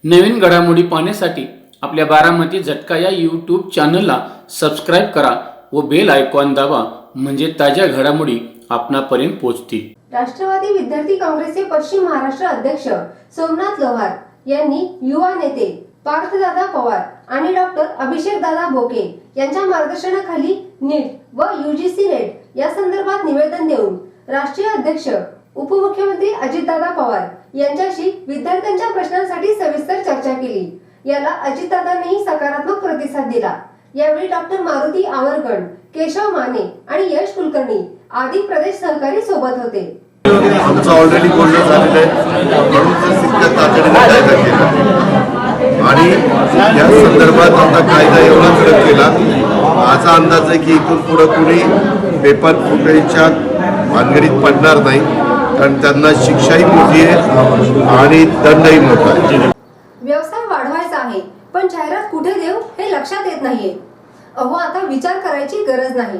नवीन घडामोडी पाहण्यासाठी आपल्या बारामती झटका या यूट्यूब चॅनलला सबस्क्राईब करा व बेल आयकॉन दाबा, म्हणजे ताज्या घडामोडी आपणापर्यंत पोहोचतील। राष्ट्रवादी विद्यार्थी काँग्रेसचे पश्चिम महाराष्ट्र अध्यक्ष सोमनाथ लोहार यांनी युवा नेते पार्थदादा पवार आणि डॉक्टर अभिषेकदादा बोके यांच्या मार्गदर्शनाखाली नीट व यूजीसी नेट या संदर्भात निवेदन देऊन राष्ट्रीय अध्यक्ष उपमुख्यमंत्री अजितदादा पवार यांच्याशी विद्यार्थ्यांच्या प्रश्नांसाठी सविस्तर चर्चा केली। याला अजितदादांनीही सकारात्मक प्रतिसाद दिला। यावेळी डॉक्टर मारुती आवरगण, केशव माने आणि यश कुलकर्णी आदी प्रदेश सहकारी सोबत होते। आमचं ऑलरेडी बोलणं झालेलं आहे, म्हणून जर तितक्या तातडीने कायदा केला आणि या संदर्भात आता कायदा एवढा कडक केला। माझा अंदाज आहे की इथून पुढे कुणी पेपर फुटण्याच्या भानगडीत पडणार नाही, कारण त्यांना शिक्षाही मोठी आहे आणि दंडही मोठा आहे। व्यवसाय वाढवायचा आहे, पण जाहिरात कुठे देऊ हे लक्षात येत नाहीये। अहो, आता विचार करायची गरज नाही,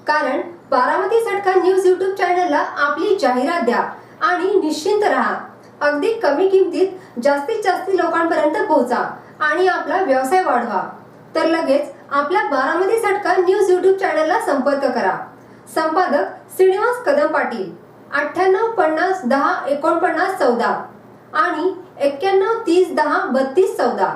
कारण बारामती झटका न्यूज यूट्यूब चॅनलला आपली जाहिरात द्या आणि निश्चिंत राहा। अगदी कमी किमतीत जास्तीत जास्त लोकांपर्यंत पोहोचा आणि आपला व्यवसाय वाढवा। तर लगेच आपल्या बारामती झटका न्यूज यूट्यूब चॅनलला संपर्क करा। संपादक श्रीनिवास कदम पाटील, 98 50 10 49 14 आणि 91 30 10 32 14।